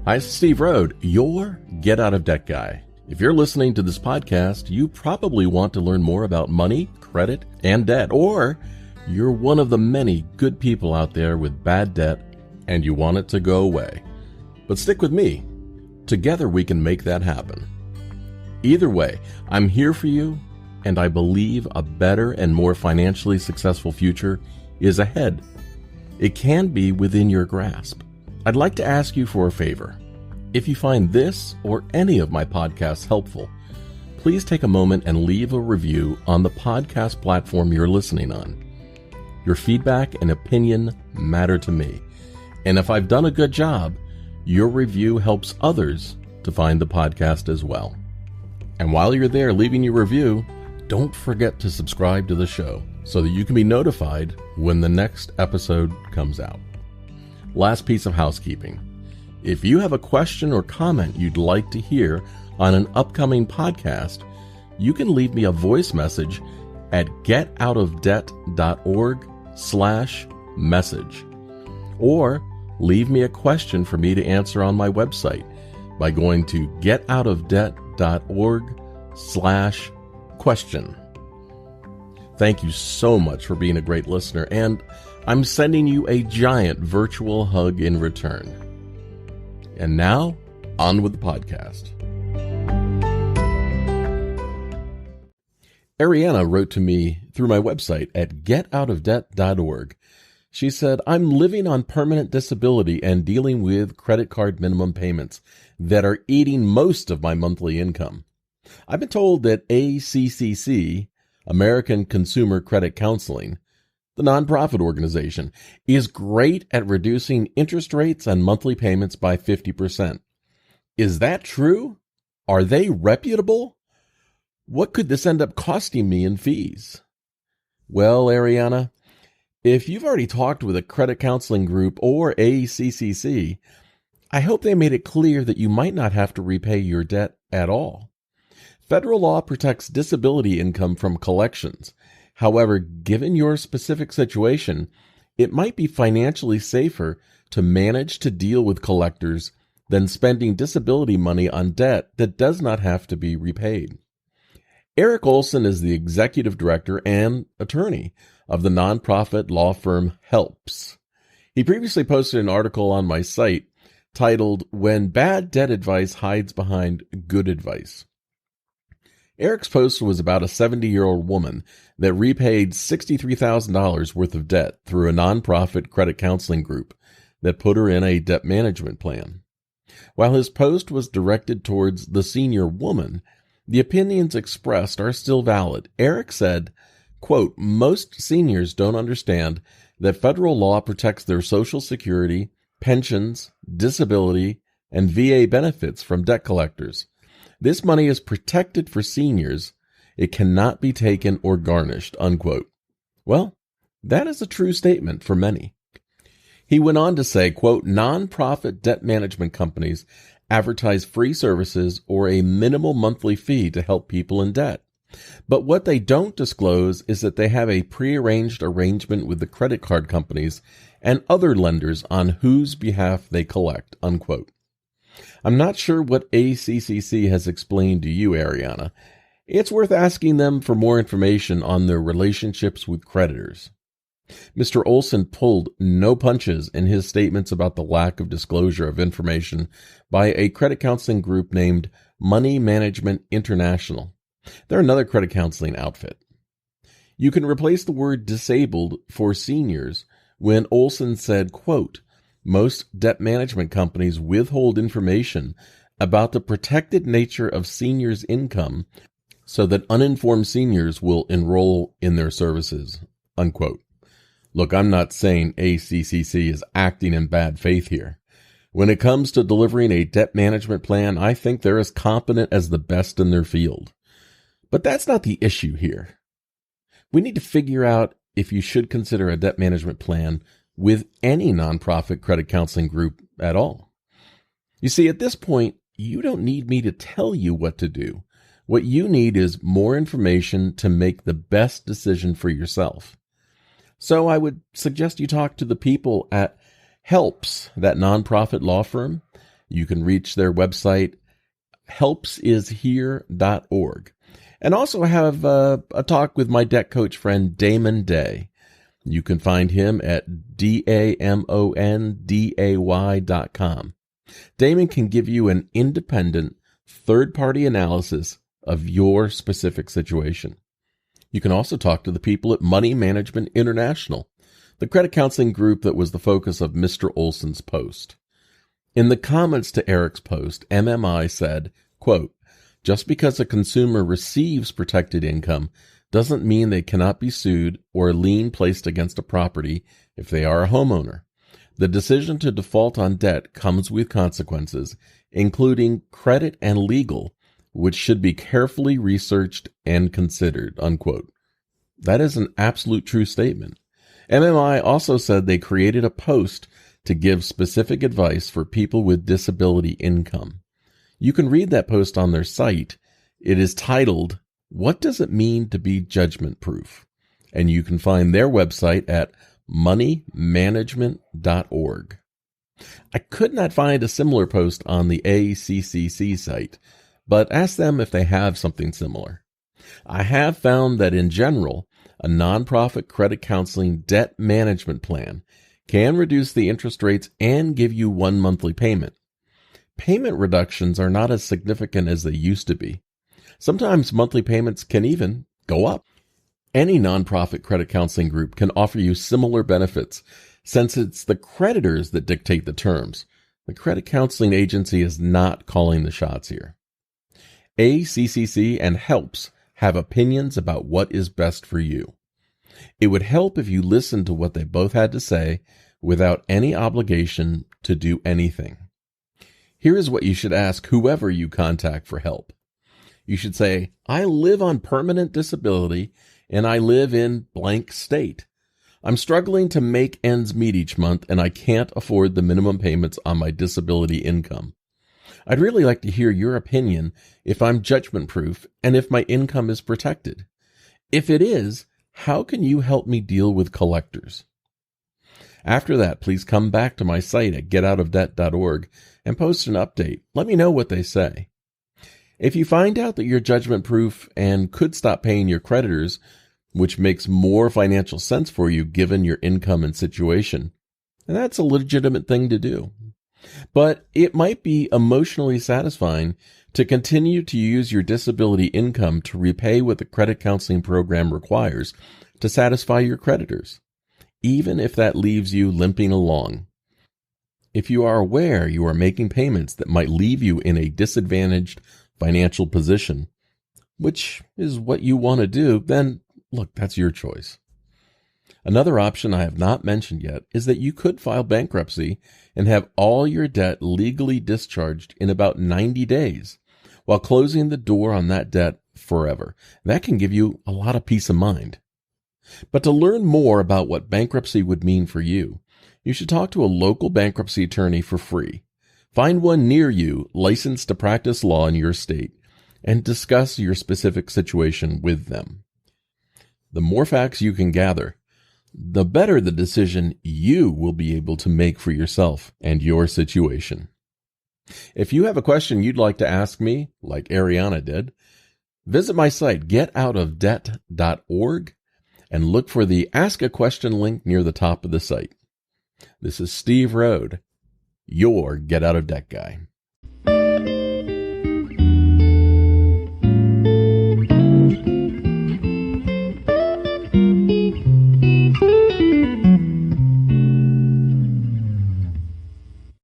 Hi, it's Steve Rode, your Get Out of Debt guy. If you're listening to this podcast, you probably want to learn more about money, credit, and debt, or you're one of the many good people out there with bad debt and you want it to go away. But stick with me. Together we can make that happen. Either way, I'm here for you, and I believe a better and more financially successful future is ahead. It can be within your grasp. I'd like to ask you for a favor. If you find this or any of my podcasts helpful, please take a moment and leave a review on the podcast platform you're listening on. Your feedback and opinion matter to me, and if I've done a good job, your review helps others to find the podcast as well. And while you're there leaving your review, don't forget to subscribe to the show so that you can be notified when the next episode comes out. Last piece of housekeeping. If you have a question or comment you'd like to hear on an upcoming podcast, you can leave me a voice message at getoutofdebt.org/message, or leave me a question for me to answer on my website by going to getoutofdebt.org/question. Thank you so much for being a great listener, and I'm sending you a giant virtual hug in return. And now, on with the podcast. Arianna wrote to me through my website at getoutofdebt.org. She said, I'm living on permanent disability and dealing with credit card minimum payments that are eating most of my monthly income. I've been told that ACCC, American Consumer Credit Counseling, the nonprofit organization, is great at reducing interest rates and monthly payments by 50%. Is that true? Are they reputable? What could this end up costing me in fees? Well, Arianna, if you've already talked with a credit counseling group or ACCC, I hope they made it clear that you might not have to repay your debt at all. Federal law protects disability income from collections. However, given your specific situation, it might be financially safer to manage to deal with collectors than spending disability money on debt that does not have to be repaid. Eric Olson is the executive director and attorney of the nonprofit law firm Helps. He previously posted an article on my site titled, When Bad Debt Advice Hides Behind Good Advice. Eric's post was about a 70-year-old woman that repaid $63,000 worth of debt through a nonprofit credit counseling group that put her in a debt management plan. While his post was directed towards the senior woman, the opinions expressed are still valid. Eric said, quote, most seniors don't understand that federal law protects their Social Security, pensions, disability, and VA benefits from debt collectors. This money is protected for seniors. It cannot be taken or garnished, unquote. Well, that is a true statement for many. He went on to say, quote, nonprofit debt management companies advertise free services or a minimal monthly fee to help people in debt. But what they don't disclose is that they have a prearranged arrangement with the credit card companies and other lenders on whose behalf they collect, unquote. I'm not sure what ACCC has explained to you, Arianna. It's worth asking them for more information on their relationships with creditors. Mr. Olson pulled no punches in his statements about the lack of disclosure of information by a credit counseling group named Money Management International. They're another credit counseling outfit. You can replace the word disabled for seniors when Olson said, quote, most debt management companies withhold information about the protected nature of seniors' income so that uninformed seniors will enroll in their services, unquote. Look, I'm not saying ACCC is acting in bad faith here. When it comes to delivering a debt management plan, I think they're as competent as the best in their field. But that's not the issue here. We need to figure out if you should consider a debt management plan with any nonprofit credit counseling group at all. You see, at this point, you don't need me to tell you what to do. What you need is more information to make the best decision for yourself. So I would suggest you talk to the people at Helps, that nonprofit law firm, You can reach their website, helpsishere.org. And also have a talk with my debt coach friend Damon Day. You can find him at damonday.com. Damon can give you an independent, third-party analysis of your specific situation. You can also talk to the people at Money Management International, the credit counseling group that was the focus of Mr. Olson's post. In the comments to Eric's post, MMI said, quote, "Just because a consumer receives protected income doesn't mean they cannot be sued or a lien placed against a property if they are a homeowner. The decision to default on debt comes with consequences, including credit and legal, which should be carefully researched and considered," unquote. That is an absolute true statement. MMI also said they created a post to give specific advice for people with disability income. You can read that post on their site. It is titled, "What Does It Mean to Be Judgment Proof?" And you can find their website at moneymanagement.org. I could not find a similar post on the ACCC site, but ask them if they have something similar. I have found that in general, a nonprofit credit counseling debt management plan can reduce the interest rates and give you one monthly payment. Payment reductions are not as significant as they used to be. Sometimes monthly payments can even go up. Any nonprofit credit counseling group can offer you similar benefits since it's the creditors that dictate the terms. The credit counseling agency is not calling the shots here. ACCC and HELPS have opinions about what is best for you. It would help if you listened to what they both had to say without any obligation to do anything. Here is what you should ask whoever you contact for help. You should say, "I live on permanent disability and I live in blank state. I'm struggling to make ends meet each month and I can't afford the minimum payments on my disability income. I'd really like to hear your opinion if I'm judgment proof and if my income is protected. If it is, how can you help me deal with collectors?" After that, please come back to my site at getoutofdebt.org and post an update. Let me know what they say. If you find out that you're judgment proof and could stop paying your creditors, which makes more financial sense for you given your income and situation, and that's a legitimate thing to do. But it might be emotionally satisfying to continue to use your disability income to repay what the credit counseling program requires to satisfy your creditors, even if that leaves you limping along. If you are aware you are making payments that might leave you in a disadvantaged financial position, which is what you want to do, then look, that's your choice. Another option I have not mentioned yet is that you could file bankruptcy and have all your debt legally discharged in about 90 days while closing the door on that debt forever. That can give you a lot of peace of mind. But to learn more about what bankruptcy would mean for you, you should talk to a local bankruptcy attorney for free. Find one near you licensed to practice law in your state and discuss your specific situation with them. The more facts you can gather, the better the decision you will be able to make for yourself and your situation. If you have a question you'd like to ask me, like Arianna did, visit my site, getoutofdebt.org, and look for the Ask a Question link near the top of the site. This is Steve Rode, your Get Out of Debt guy.